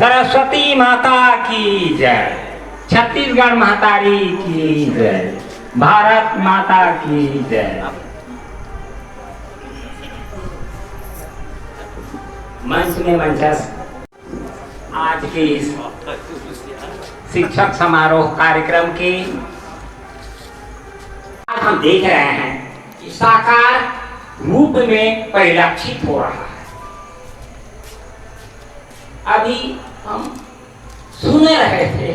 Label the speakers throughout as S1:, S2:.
S1: सरस्वती माता की जय, छत्तीसगढ़ महतारी की जय, भारत माता की जय। मंच में मंचस्थ आज के इस शिक्षक समारोह कार्यक्रम के आज हम देख रहे हैं कि साकार रूप में परिलक्षित हो रहा है। अभी हम सुन रहे थे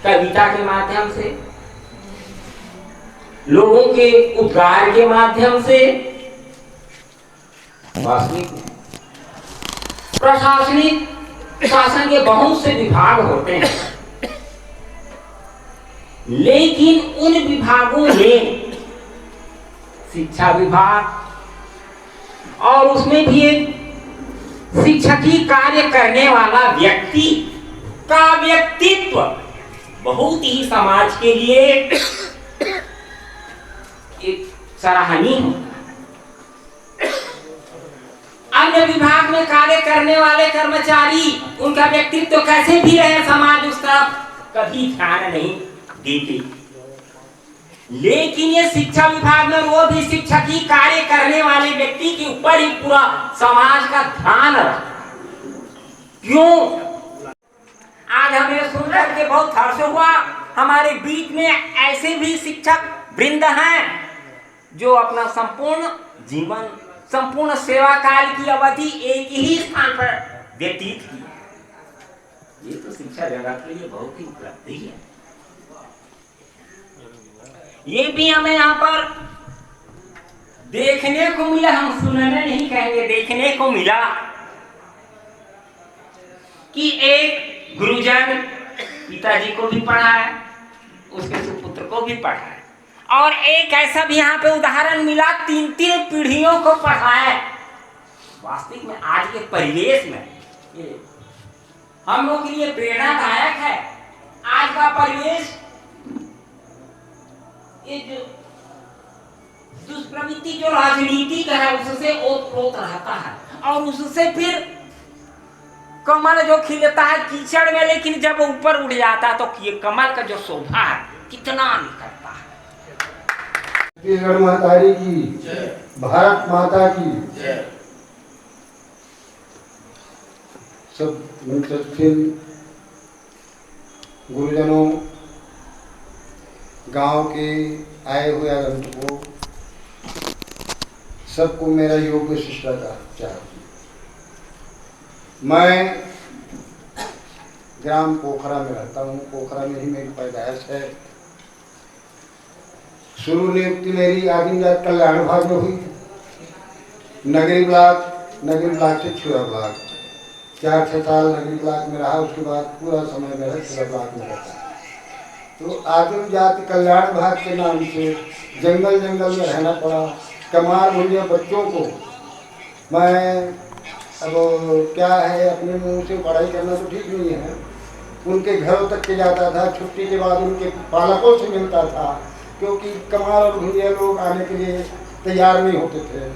S1: कविता के माध्यम से, लोगों के उद्गार के माध्यम से, वास्तविक प्रशासनिक शासन के बहुत से विभाग होते हैं, लेकिन उन विभागों में शिक्षा विभाग और उसमें भी एक शिक्षकी कार्य करने वाला व्यक्ति का व्यक्तित्व बहुत ही समाज के लिए एक सराहनीय होता है। अन्य विभाग में कार्य करने वाले कर्मचारी, उनका व्यक्तित्व कैसे भी रहे, समाज उस तरफ कभी ध्यान नहीं देती, लेकिन ये शिक्षा विभाग में वो भी शिक्षकी कार्य करने वाले व्यक्ति के ऊपर ही पूरा समाज का ध्यान रखता है। क्यों? आज हमें सुनकर के बहुत हर्ष हुआ। हमारे बीच में ऐसे भी शिक्षक वृंद हैं जो अपना संपूर्ण जीवन, संपूर्ण सेवा काल की अवधि एक ही स्थान पर व्यतीत की। ये तो शिक्षा जगत के लिए बहुत ही उपलब्धि है। ये भी हमें यहाँ पर देखने को मिला, हम सुनने नहीं कहेंगे, देखने को मिला कि एक गुरुजन पिताजी को भी पढ़ाया, उसके सुपुत्र को भी पढ़ाया, और एक ऐसा भी यहाँ पे उदाहरण मिला 3-3 पीढ़ियों को पढ़ाया। वास्तविक में आज के परिवेश में ये हम लोग के लिए प्रेरणादायक है। आज का परिवेश ये जो दुष्प्रवृत्ति जो राजनीति का है उससे ओत-प्रोत रहता है, और उससे फिर कमल जो खिलता है कीचड़ में, लेकिन जब ऊपर उड़ जाता है तो ये कमल का जो शोभा है कितना निकलता है।
S2: छत्तीसगढ़ महतारी की, भारत माता की। सब गुरुजनों, गांव के आए हुए आगंतुकों, सबको मेरा योग्य शिष्टाचार। मैं ग्राम पोखरा में रहता हूँ। पोखरा में ही मेरी पैदाइश है। शुरू नियुक्ति मेरी आदिम जाति कल्याण विभाग में हुई। नगरी ब्लॉक से छुरा ब्लॉक 4-6 साल नगरी ब्लॉक में रहा। उसके बाद पूरा समय मेरा छुरा ब्लॉक में रहता। तो आदिम जाति कल्याण विभाग के नाम से जंगल में रहना पड़ा। कमार भूलिया बच्चों को मैं, अब क्या है, अपने मुंह से पढ़ाई करना तो ठीक नहीं है, उनके घरों तक के जाता था। छुट्टी के बाद उनके पालकों से मिलता था, क्योंकि कमार और भूलिया लोग आने के लिए तैयार नहीं होते थे,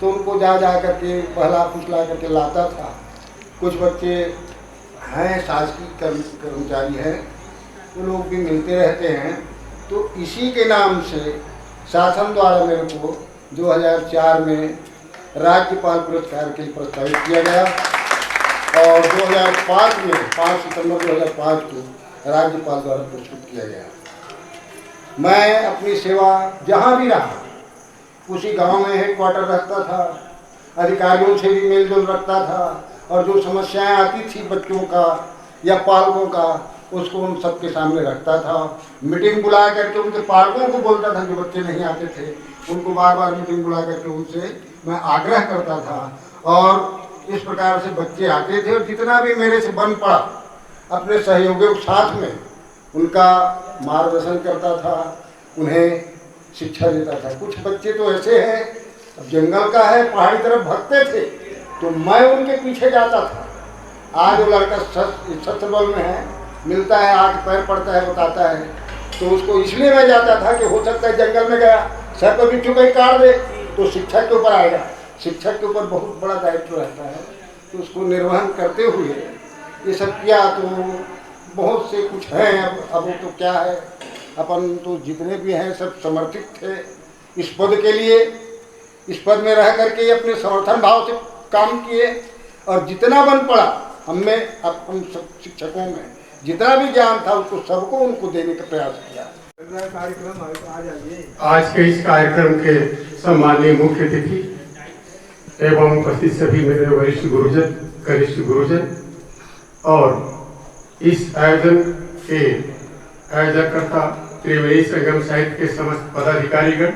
S2: तो उनको जा करके पहला फुसला करके लाता था। कुछ बच्चे हैं शासकीय कर्मचारी हैं, वो लोग भी मिलते रहते हैं। तो इसी के नाम से शासन द्वारा मेरे को 2004 में राज्यपाल पुरस्कार के लिए प्रस्तावित किया गया, और 2005 में 5 सितंबर 2005 को राज्यपाल द्वारा पुरस्कृत किया गया। मैं अपनी सेवा जहाँ भी रहा, उसी गांव में हेडक्वार्टर रखता था, अधिकारियों से भी मेलजोल रखता था, और जो समस्याएं आती थी बच्चों का या पालकों का, उसको उन सबके सामने रखता था। मीटिंग बुला करके उनके पालकों को बोलता था, जो बच्चे नहीं आते थे उनको बार मीटिंग बुला करके उनसे मैं आग्रह करता था, और इस प्रकार से बच्चे आते थे। और जितना भी मेरे से बन पड़ा, अपने सहयोगियों के साथ में उनका मार्गदर्शन करता था, उन्हें शिक्षा देता था। कुछ बच्चे तो ऐसे हैं, अब जंगल का है, पहाड़ी तरफ भागते थे, तो मैं उनके पीछे जाता था। आज वो लड़का शस्त्र बल में है, मिलता है, आँख पैर पड़ता है, बताता है, तो उसको इसलिए मैं जाता था कि हो सकता है जंगल में गया, सर पर बिच्छू कहीं काट दे तो शिक्षक के ऊपर आएगा। शिक्षक के ऊपर बहुत बड़ा दायित्व रहता है, तो उसको निर्वहन करते हुए ये सब किया तो बहुत से कुछ हैं। अब वो तो क्या है, अपन तो जितने भी हैं सब समर्पित थे इस पद के लिए। इस पद में रह करके अपने समर्थन भाव से काम किए और जितना बन पड़ा हम सब शिक्षकों में जितना भी ज्ञान था उसको सबको उनको देने का प्रयास किया।
S3: आज के इस कार्यक्रम के सम्माननीय मुख्य अतिथि एवं उपस्थित सभी मेरे वरिष्ठ गुरुजन, कनिष्ठ गुरुजन और इस आयोजन के आयोजकर्ता त्रिवेणी संगम साहित्य के समस्त पदाधिकारीगण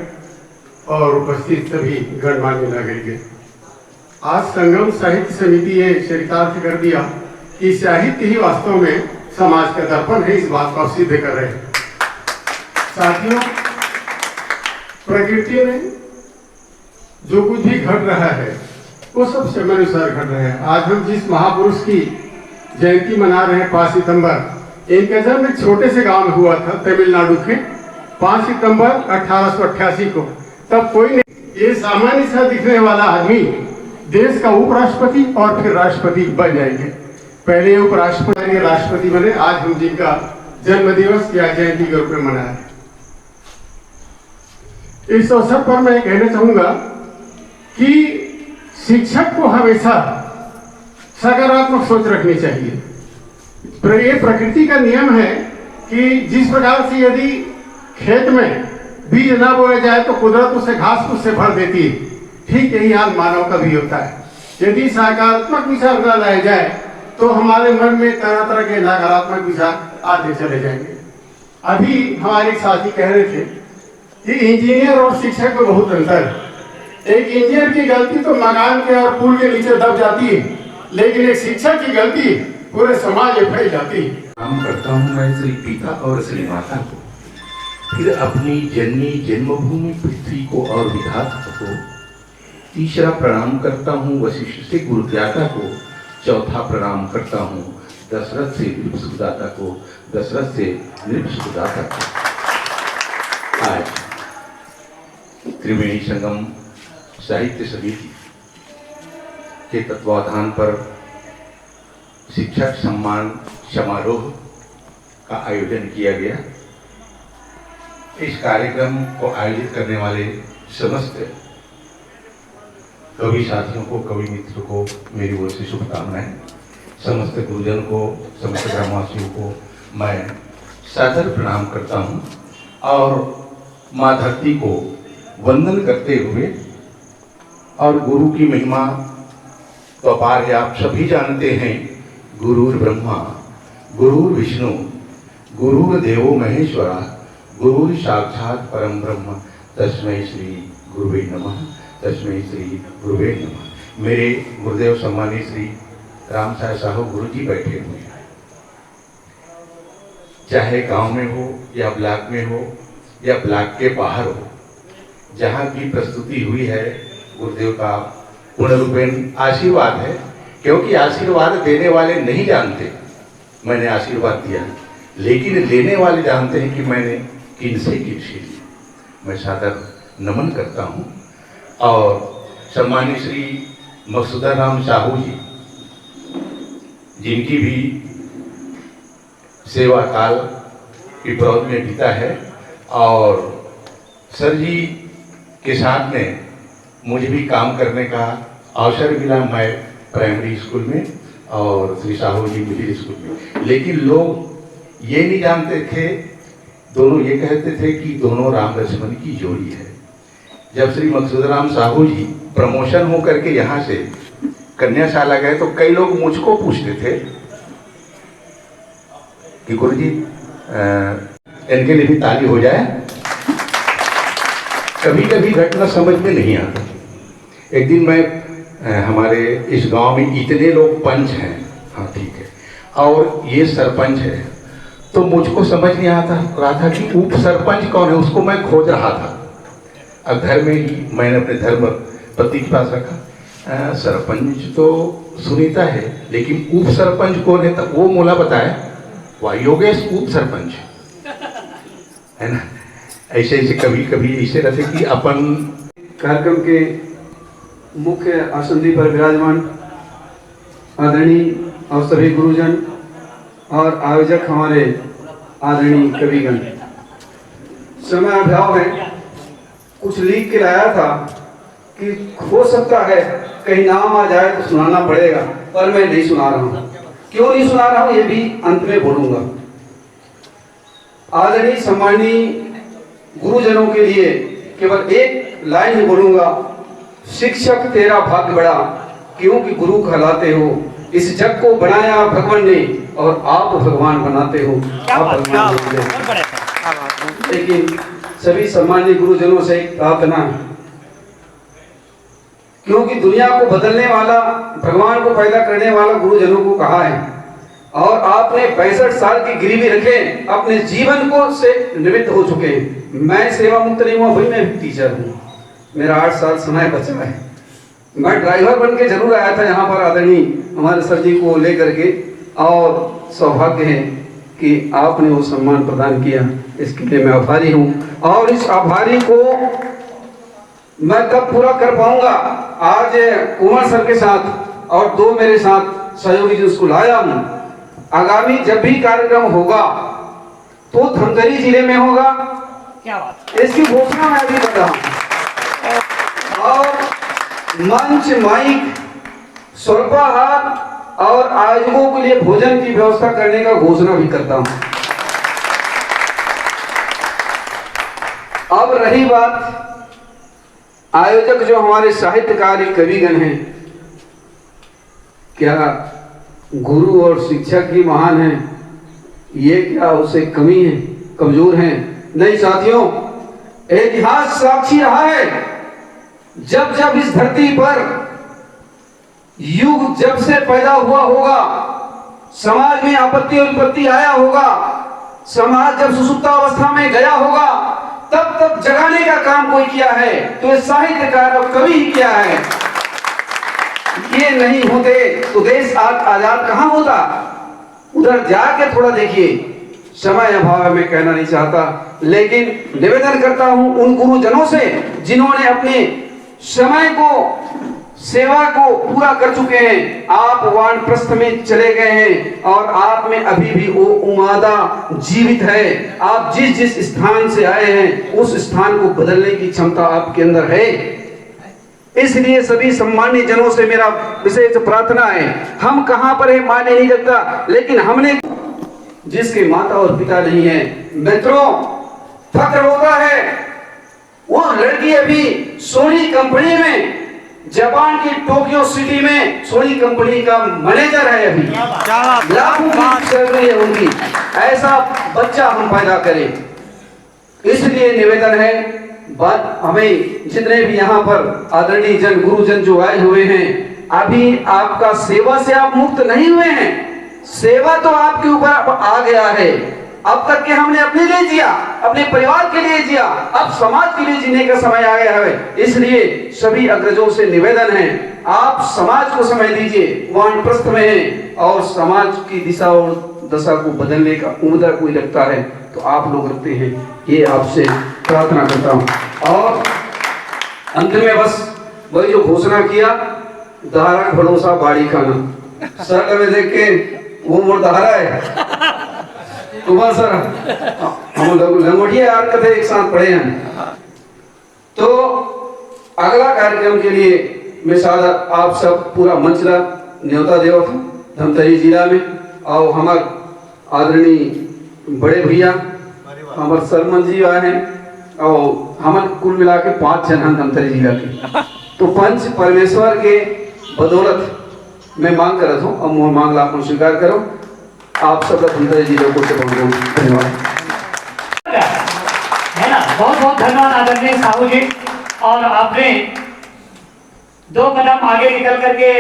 S3: और उपस्थित सभी गणमान्य नागरिक। आज संगम साहित्य समिति ने चरितार्थ कर दिया कि साहित्य ही वास्तव में समाज का दर्पण है, इस बात को सिद्ध कर रहे हैं। साथियों, प्रकृति में जो कुछ भी घट रहा है वो सब समय अनुसार घट रहा है। आज हम जिस महापुरुष की जयंती मना रहे हैं 5 सितंबर, इनका जन्म एक छोटे से गांव में हुआ था तमिलनाडु के 5 सितंबर 1888 को। तब कोई नहीं, ये सामान्य सा दिखने वाला आदमी देश का उपराष्ट्रपति और फिर राष्ट्रपति बन जाएंगे। पहले उपराष्ट्रपति राष्ट्रपति बने। आज हम जिनका जन्म दिवस या जयंती के रूप में मना रहे हैं। इस अवसर पर मैं कहना चाहूंगा कि शिक्षक को हमेशा सकारात्मक सोच रखनी चाहिए। ये प्रकृति का नियम है कि जिस प्रकार से यदि खेत में बीज ना बोया जाए तो कुदरत उसे घास फूस से भर देती है, ठीक यही हाल मानव का भी होता है। यदि सकारात्मक विचार न लाए जाए तो हमारे मन में तरह तरह के नकारात्मक विचार आते चले जाएंगे। अभी हमारे साथी कह रहे थे कि इंजीनियर और शिक्षक में बहुत अंतर है। एक इंजीनियर की गलती तो मकान के और पुल के नीचे दब जाती है, लेकिन एक शिक्षक की गलती पूरे समाज में फैल जाती है।
S4: प्रणाम करता हूँ मैं श्री पिता और श्री माता को, फिर अपनी जननी जन्मभूमि पृथ्वी को और विधाता को। तीसरा प्रणाम करता हूँ वशिष्ठ से गुरुज्ञाता को। चौथा प्रणाम करता हूँ दशरथ से नृपसुदाता को, दशरथ से नृपसुदाता को। आज त्रिवेणी संगम साहित्य समिति के तत्वाधान पर शिक्षक सम्मान समारोह का आयोजन किया गया। इस कार्यक्रम को आयोजित करने वाले समस्त कवि साथियों को, कवि मित्र को मेरी ओर से शुभकामनाएं। समस्त गुरुजन को, समस्त ग्रामवासियों को मैं सादर प्रणाम करता हूं और माँ धरती को वंदन करते हुए, और गुरु की महिमा तो अपार है, आप सभी जानते हैं। गुरुर् ब्रह्मा गुरुर् विष्णु गुरुर्देवो महेश्वरा गुरुर् साक्षात् परम ब्रह्म तस्मै श्री गुरुवे नमः, तस्मै श्री गुरुवे नमः। मेरे गुरुदेव सम्मानीय श्री राम साहू गुरु जी बैठे हुए हैं। चाहे गांव में हो या ब्लॉक में हो या ब्लॉक के बाहर हो, जहाँ की प्रस्तुति हुई है, गुरुदेव का पूर्ण रूपेण आशीर्वाद है। क्योंकि आशीर्वाद देने वाले नहीं जानते मैंने आशीर्वाद दिया, लेकिन लेने वाले जानते हैं कि मैंने किनसे किनसे लिया। मैं सादर नमन करता हूँ। और सम्मानित श्री मकसूदाराम साहू जी, जिनकी भी सेवा काल पिपरौद में बीता है, और सर जी के साथ में मुझे भी काम करने का अवसर मिला। मैं प्राइमरी स्कूल में और श्री साहू जी मिडिल स्कूल में, लेकिन लोग ये नहीं जानते थे, दोनों ये कहते थे कि दोनों राम लक्ष्मण की जोड़ी है। जब श्री मकसूदराम साहू जी प्रमोशन हो करके यहाँ से कन्याशाला गए तो कई लोग मुझको पूछते थे कि गुरुजी इनके लिए भी ताली हो जाए। कभी कभी घटना समझ में नहीं आता। एक दिन मैं हमारे इस गांव में इतने लोग पंच हैं, हाँ ठीक है, और ये सरपंच है, तो मुझको समझ नहीं आता रहा था कि उप सरपंच कौन है, उसको मैं खोज रहा था। अब घर में ही मैंने अपने धर्म पति के पास रखा, सरपंच तो सुनीता है, लेकिन उप सरपंच कौन है, तब वो मोला बताया, वाह योगेश उप सरपंच है ना। ऐसे ऐसे कभी कभी ऐसे रहते कि अपन
S5: कार्यक्रम के मुख्य आसंदी पर विराजमान आदरणीय और सभी गुरुजन और आयोजक हमारे आदरणीय कविगण, समय अभाव में कुछ लिख के लाया था कि हो सकता है कहीं नाम आ जाए तो सुनाना पड़ेगा, पर मैं नहीं सुना रहा हूँ। क्यों नहीं सुना रहा हूँ ये भी अंत में बोलूंगा। आदरणीय सम्माननीय गुरुजनों के लिए केवल एक लाइन ही बोलूंगा, शिक्षक तेरा भाग्य बड़ा, क्योंकि गुरु कहलाते हो। इस जग को बनाया भगवान ने और आप भगवान बनाते हो। आप भगवान बनते हो। लेकिन सभी सम्माननीय गुरुजनों से एक प्रार्थना है, क्योंकि दुनिया को बदलने वाला, भगवान को पैदा करने वाला गुरुजनों को कहा है, और आपने 65 साल की गिरवी रखे, अपने जीवन को से निवृत्त हो चुके हैं। मैं सेवा मुक्त नहीं हुआ भाई, मैं भी टीचर हूँ, मेरा 8 साल समय बचा है। मैं ड्राइवर बन के जरूर आया था यहाँ पर आदरणीय हमारे सर जी को लेकर के, और सौभाग्य है कि आपने वो सम्मान प्रदान किया, इसके लिए मैं आभारी हूँ। और इस आभारी को मैं कब पूरा कर पाऊंगा, आज कुमार सर के साथ और 2 मेरे साथ सहयोगी जिसको लाया हूँ, आगामी जब भी कार्यक्रम होगा तो धमतरी जिले में होगा। क्या बात, इसकी घोषणा मैं अभी कर रहा हूँ। और मंच, माइक, स्वल्पाहार और आयोजकों के लिए भोजन की व्यवस्था करने का घोषणा भी करता हूँ। अब रही बात आयोजक जो हमारे साहित्यकारी कविगण हैं, क्या गुरु और शिक्षक ही महान हैं, ये क्या उससे कमी है, कमजोर हैं? नहीं साथियों, इतिहास साक्षी रहा है, जब जब इस धरती पर युग जब से पैदा हुआ होगा, समाज में आपत्ति और विपत्ति आया होगा, समाज जब सुसुप्तावस्था में गया होगा, तब तब जगाने का काम कोई किया है तो ये साहित्यकार और कवि ही किया है। ये नहीं होते तो देश आज आजाद कहां होता? उधर जाके थोड़ा देखिए। समय अभाव में कहना नहीं चाहता, लेकिन निवेदन करता हूं उन गुरुजनों से जिन्होंने अपने समय को, सेवा को पूरा कर चुके हैं। आप वानप्रस्थ में चले गए हैं और आप में अभी भी वो उमादा जीवित है। आप जिस जिस स्थान से आए हैं उस स्थान को बदलने की क्षमता आपके अंदर है। इसलिए सभी सम्मानित जनों से मेरा विशेष प्रार्थना है, हम कहां पर है माने नहीं लगता, लेकिन हमने जिसके माता और पिता नहीं है, मित्रों फक्र होता है। वो लड़की अभी सोनी कंपनी में, जापान की टोक्यो सिटी में सोनी कंपनी का मैनेजर है, अभी लाखों की सैलरी है उनकी। ऐसा बच्चा हम पैदा करें, इसलिए निवेदन है। बात हमें जितने भी यहाँ पर आदरणीय जन, गुरुजन जो आए हुए हैं, अभी आपका सेवा से आप मुक्त नहीं हुए हैं। सेवा तो आपके ऊपर आ गया है। अब तक के हमने अपने लिए जिया, अपने परिवार के लिए जिया, अब समाज के लिए जीने का समय आ गया है। इसलिए सभी अग्रजों से निवेदन है, आप समाज को समय दीजिए, वानप्रस्थ में है और समाज की दिशा और दशा को बदलने का उम्मीद कोई रखता है तो आप लोग रखते हैं, ये आपसे प्रार्थना करता हूं। और अंत में बस वही जो घोषणा किया, दहाड़ा भरोसा बाड़ी खाना, सर में देख के वो मोर दहाड़ा है कुमार सर, हम लंगोटिया यार कथे एक साथ पढ़े हैं। तो अगला कार्यक्रम के लिए मैं सादा आप सब पूरा मंचला न्योता देव था धमतरी जिला में, और हमारे आदरणीय बड़े भैया हमारे सरमन जी आए हैं, और हमारे कुल मिला के 5 जन हैं धमतरी जिला के। तो पंच परमेश्वर के बदौलत मैं मांग कर रहा हूँ, अब मोर मांग आपको स्वीकार करो। आप सब धमतरी जिले को धन्यवाद
S6: है ना। बहुत बहुत धन्यवाद आदरणीय साहू जी। और आपने 2 कदम आगे निकल करके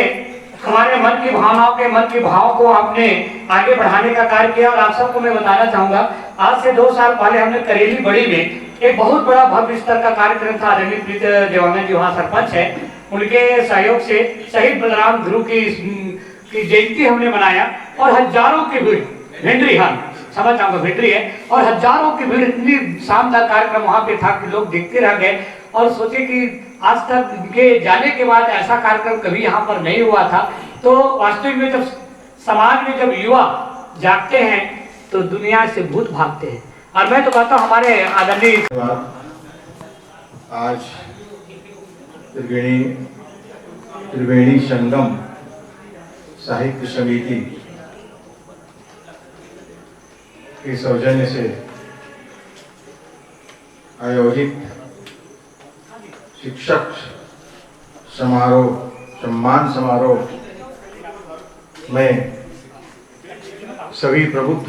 S6: हमारे मन की भावनाओं के, मन के भाव को आपने आगे बढ़ाने का कार्य किया। और आप सबको मैं बताना चाहूंगा, आज से 2 साल पहले हमने करेली बड़ी में एक बहुत बड़ा भव्य स्तर का कार्यक्रम था। आदरणीय प्रीत देवांगन जी वहाँ सरपंच है, उनके सहयोग से शहीद बलराम ध्रुव की जयंती हमने मनाया, और हजारों की भीड़, भिंडरी, हाँ समझ जाऊंगा भिंडरी है, और हजारों की भीड़, इतनी शानदार कार्यक्रम वहां पे था कि लोग देखते रह गए और सोचे कि आज तक के जाने के बाद ऐसा कार्यक्रम कभी यहाँ पर नहीं हुआ था। तो वास्तविक में जब समाज में जब युवा जागते हैं तो दुनिया से भूत भागते हैं। और मैं तो कहता हूँ हमारे आदरणीय
S4: आज त्रिवेणी संगम साहित्य समिति के सौजन्य से आयोजित शिक्षक सम्मान समारोह में सभी प्रबुद्ध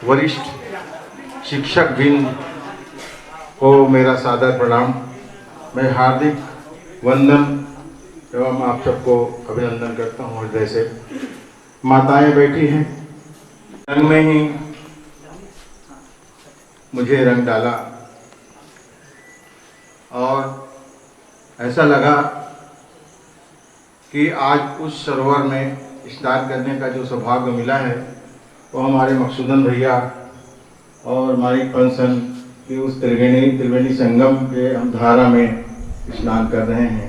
S4: वरिष्ठ शिक्षक वृंद को मेरा सादर प्रणाम। मैं हार्दिक वंदन एवं आप सबको अभिनंदन करता हूँ हृदय से। माताएं बैठी हैं, रंग में ही मुझे रंग डाला और ऐसा लगा कि आज उस सरोवर में स्नान करने का जो सौभाग्य मिला है वो हमारे मकसूदन भैया और मानिक पंसन की उस त्रिवेणी संगम के हम धारा में स्नान कर रहे हैं।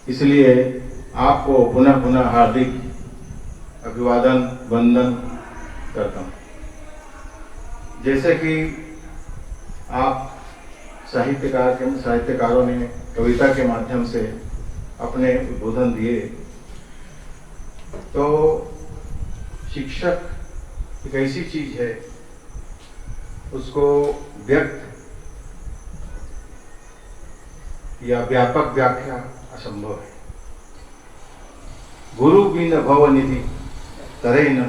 S4: इसलिए आपको पुनः पुनः हार्दिक अभिवादन वंदन करता हूँ। जैसे कि आप साहित्यकारों ने कविता के माध्यम से अपने उद्बोधन दिए, तो शिक्षक एक ऐसी चीज है उसको व्यक्त या व्यापक व्याख्या असंभव है। गुरु बिन भव निधि तरह न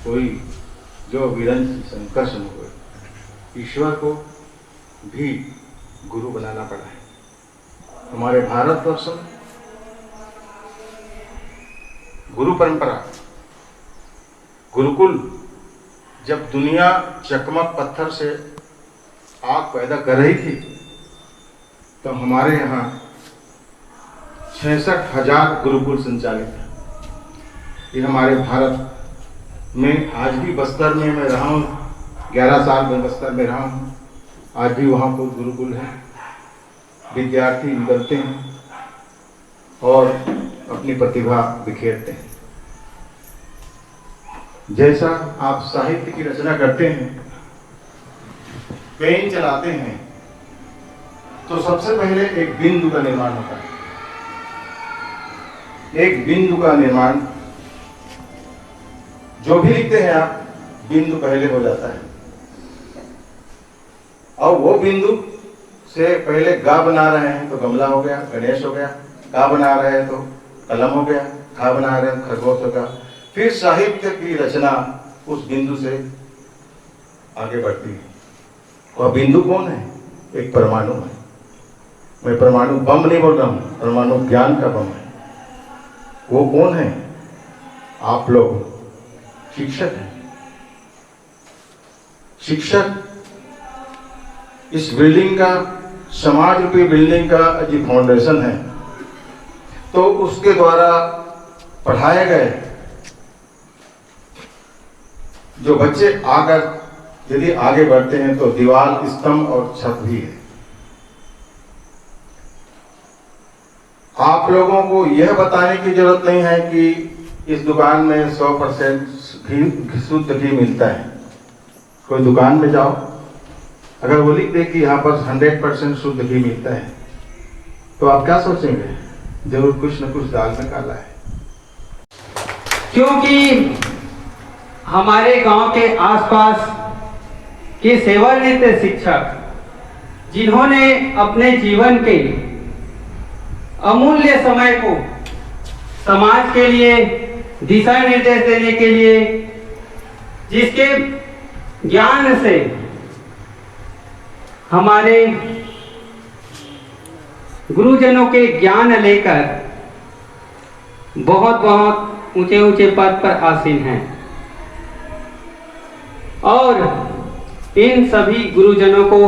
S4: कोई जो विरंच संकर्ष न कोई। ईश्वर को भी गुरु बनाना पड़ा है। हमारे भारतवर्ष में गुरु परंपरा, गुरुकुल, जब दुनिया चकमक पत्थर से आग पैदा कर रही थी तो हमारे यहाँ 66,000 गुरुकुल संचालित है। ये हमारे भारत में आज भी बस्तर में मैं रहा हूँ, 11 साल में बस्तर में रहा हूँ। आज भी वहाँ कुछ गुरुकुल है, विद्यार्थी निकलते हैं और अपनी प्रतिभा बिखेरते हैं। जैसा आप साहित्य की रचना करते हैं, पेन चलाते हैं, तो सबसे पहले एक बिंदु का निर्माण होता है। एक बिंदु का निर्माण, जो भी लिखते हैं आप, बिंदु पहले हो जाता है। और वो बिंदु से पहले गा बना रहे हैं तो गमला हो गया, गणेश हो गया। का बना रहे हैं तो कलम हो गया, खा बना रहे हैं खरगोश हो गया। फिर साहित्य की रचना उस बिंदु से आगे बढ़ती है। वह बिंदु कौन है? एक परमाणु है। मैं परमाणु बम नहीं बोल रहा हूं, परमाणु ज्ञान का बम है। वो कौन है? आप लोग शिक्षक हैं। शिक्षक इस बिल्डिंग का, समाज रूपी बिल्डिंग का जो फाउंडेशन है, तो उसके द्वारा पढ़ाए गए जो बच्चे आकर यदि आगे बढ़ते हैं तो दीवार, स्तंभ और छत भी है। आप लोगों को यह बताने की जरूरत नहीं है कि इस दुकान में 100% शुद्ध घी मिलता है। कोई दुकान में जाओ, अगर वो लिख दे कि यहाँ पर 100% शुद्ध घी मिलता है, तो आप क्या सोचेंगे? जरूर कुछ न कुछ दाल में काला है।
S5: क्योंकि हमारे गांव के आसपास के सेवानिवृत्त शिक्षक, जिन्होंने अपने जीवन के अमूल्य समय को समाज के लिए दिशा निर्देश देने के लिए, जिसके ज्ञान से हमारे गुरुजनों के ज्ञान लेकर बहुत बहुत ऊंचे ऊंचे पद पर आसीन हैं। और इन सभी गुरुजनों को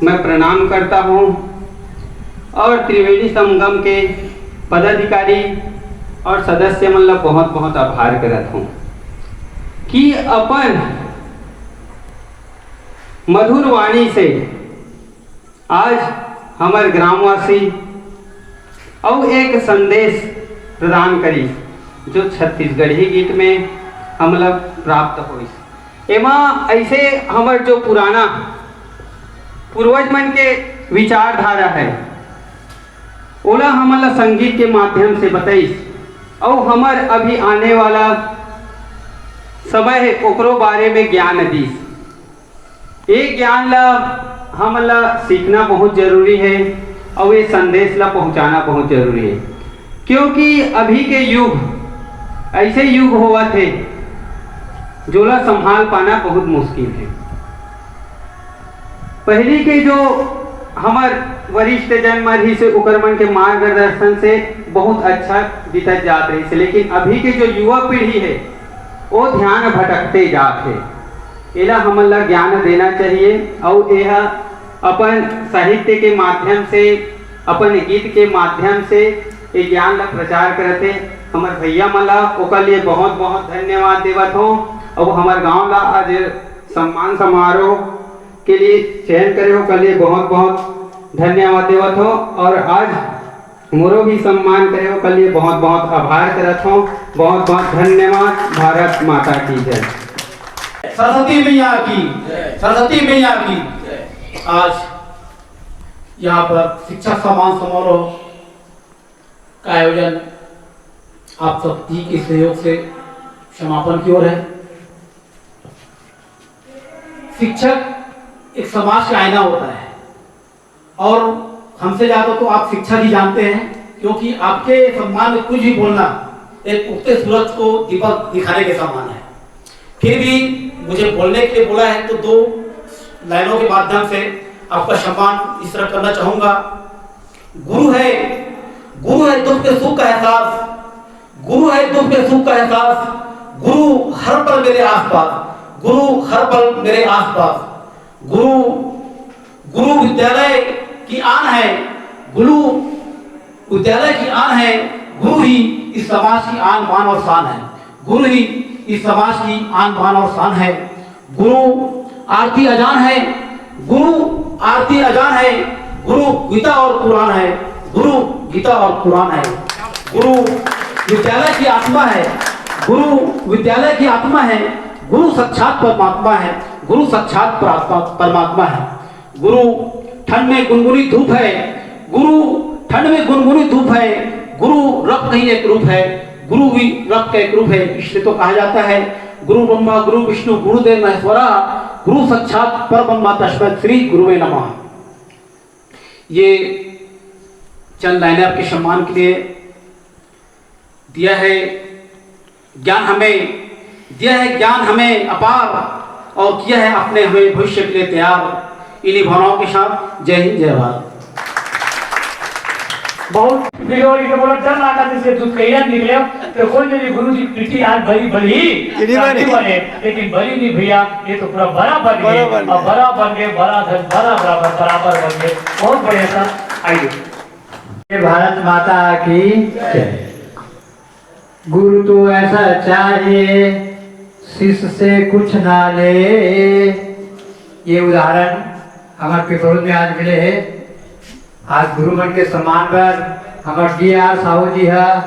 S5: मैं प्रणाम करता हूं और त्रिवेणी संगम के पदाधिकारी और सदस्य मतलब बहुत बहुत आभार करता हूं कि अपन मधुर वाणी से आज हमारे ग्रामवासी और एक संदेश प्रदान करी
S7: जो छत्तीसगढ़ी गीत में हमला प्राप्त हो। एमा ऐसे हमर जो पुराना पूर्वज मन के विचारधारा है ओला हमला संगीत के माध्यम से बताइस और हमर अभी आने वाला समय है ओकरो बारे में ज्ञान दीस। ये ज्ञान ला हमला सीखना बहुत जरूरी है और ये संदेश ला पहुंचाना बहुत जरूरी है, क्योंकि अभी के युग ऐसे युग हुआ थे जोला संभाल पाना बहुत मुश्किल है। पहले के जो हमार वरिष्ठ जन रही से ओकर मन के मार्गदर्शन से बहुत अच्छा बीतत जात रही से, लेकिन अभी के जो युवा पीढ़ी है वो ध्यान भटकते जाते। एला हमन ला ज्ञान देना चाहिए और यह अपन साहित्य के माध्यम से अपन गीत के माध्यम से ये ज्ञान ला प्रचार करते। हमार भैया मन ला ओकर लिए बहुत बहुत धन्यवाद देवत हो और हमार गांव ला आज सम्मान समारोह के लिए चयन करे हो के लिए बहुत बहुत धन्यवाद देवत हो और आज मोरो भी सम्मान करे हो के लिए बहुत बहुत आभार करत हो। बहुत बहुत धन्यवाद। भारत माता की जय।
S8: सरस्वती मैया की, सरस्वती मैया की। आज यहाँ पर शिक्षक सम्मान समारोह का आयोजन आप सब जी के सहयोग से समापन की ओर है। शिक्षक एक समाज का आईना होता है और हमसे ज्यादा तो आप शिक्षा ही जानते हैं, क्योंकि आपके सम्मान में कुछ भी बोलना एक उगते सूरज को दीपक दिखाने के समान है। फिर भी मुझे बोलने के लिए बोला है तो दो लाइनों के माध्यम से आपका सम्मान इस तरह करना चाहूंगा। गुरु है दुख के सुख का एहसास, गुरु है दुख के सुख का एहसास, गुरु हर पल मेरे आसपास, गुरु हर पल मेरे आसपास। गुरु विद्यालय की आन है, गुरु विद्यालय की आन है, गुरु ही इस समाज की आन बान और शान है, गुरु ही इस समाज की आन बान और शान है। गुरु आरती अजान है, गुरु आरती अजान है, गुरु गीता और कुरान है, गुरु गीता और कुरान है। गुरु विद्यालय की आत्मा है, गुरु विद्यालय की आत्मा है, गुरु साक्षात परमात्मा है, गुरु साक्षात परमात्मा है। गुरु ठंड में गुनगुनी धूप है, गुरु ठंड में गुनगुनी धूप है, गुरु रब नहीं एक रूप है, गुरु भी रब का एक रूप है। इसलिए तो कहा जाता है गुरु ब्रह्मा गुरु विष्णु गुरुदेव महेश्वरा, गुरु साक्षात परब्रह्म तस्मै श्री गुरुवे नमः। ये चंद लाइनें आपके सम्मान के लिए दिया है। ज्ञान हमें अपार और किया है अपने हुए भविष्य के लिए तैयार। इन्हीं भावनाओं के साथ जय हिंद जय भारत।
S6: बहुत बिलोरी के बोला चल लागा से दूध कहिया निकले तो कोई नहीं गुरु जी पीठी आज भरी बड़ी बने, लेकिन बड़ी नहीं भैया, ये तो पूरा बड़ा बन गए और बड़ा बन गए, बड़ा धन बड़ा बराबर बन गए। बहुत बढ़िया था। आइए
S9: भारत माता की जय। गुरु तो ऐसा चाहिए शिष्य से कुछ ना ले। ये उदाहरण हमारे पिपरोल में आज मिले है। आज गुरु मन के सम्मान पर हमारे डी.आर. साहू जी है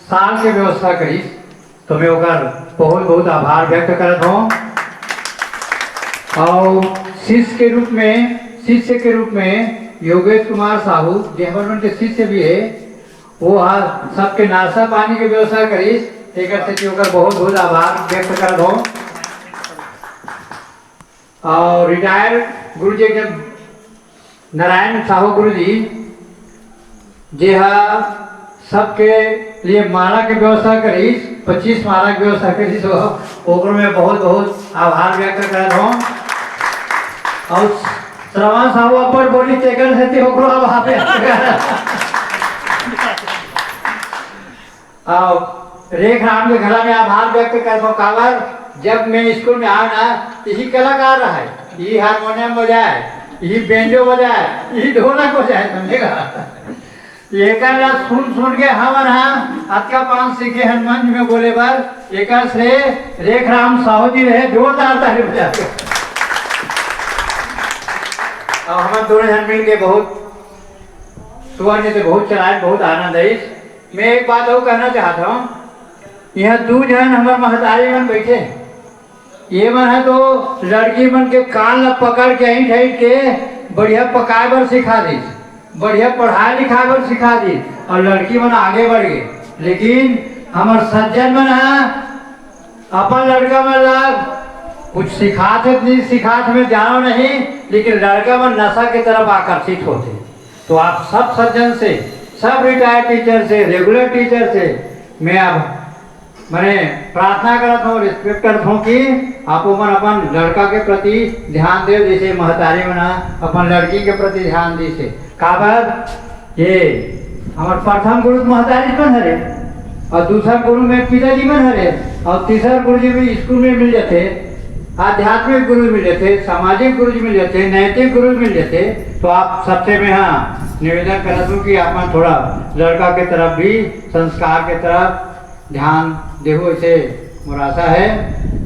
S9: साल के व्यवस्था करी, तो मैं ओकर बहुत बहुत आभार व्यक्त करत हूँ। और शिष्य के रूप में योगेश कुमार साहू जो हमारे मन के शिष्य भी है, वो आज सबके नाश्ता पानी के व्यवस्था करी, एक बहुत बहुत आभार व्यक्त करत हूँ। और रिटायर गुरु जी के नारायण साहू गुरु जी सबके लिए माला के व्यवस्था करी, 25 माला की व्यवस्था करी, तो ओकरो में बहुत बहुत आभार व्यक्त करत हूँ। और श्रवण साहू अपन बोली टेकन है ओकरो आभार और रेख राम के घरा में आभार व्यक्त करता हूँ। कावर जब मैं स्कूल में आया ना, यही कलाकार रहा है, यही हारमोनियम बजाए, यही बेंजो बजाए, यही ढोलक बजाए, समझेगा। एक सुन के हमारे यहाँ अतका पान सीखे हनुमान जी में बोले बार एक से रेख राम साहू जी रहे जोरदार ताली बजा। और हमारे दोनों जन मिल के बहुत सुवर्ण से बहुत चलाए, बहुत आनंद है। मैं एक बात और कहना चाहता हूँ यहाँ 2 जन हमारे महतारी मन बैठे, ये मन है तो लड़की मन के कान ल पकड़ के ऐंठ ऐंठ के बढ़िया पकाए बर सिखा दी, बढ़िया पढ़ाई लिखाए बर सिखा दी, और लड़की मन आगे बढ़ गए। लेकिन हमारे सज्जन मन है अपन लड़का मन ला कुछ सिखाते नहीं, सिखाते में जानो नहीं, लेकिन लड़का मन नशा की तरफ आकर्षित होते। तो आप सब सज्जन से, सब रिटायर्ड टीचर से, रेगुलर टीचर से मैं अब मैंने प्रार्थना करता हूँ, रिस्पेक्ट करता हूँ कि आप मन अपन लड़का के प्रति ध्यान दे, जैसे महतारी मना अपन लड़की के प्रति ध्यान दी से। काबर ये हमारे प्रथम गुरु महतारी मन हरे, और दूसरा गुरु में पिताजी मन हरे, और तीसरा गुरु जी भी स्कूल में मिल जाते, आध्यात्मिक गुरु मिल जाते, सामाजिक गुरु जी मिल जाते, नैतिक गुरु मिल जाते। तो आप सबसे मैं हाँ निवेदन करता हूँ कि आप थोड़ा लड़का के तरफ भी, संस्कार के तरफ ध्यान देहो, इसे मुरासा है।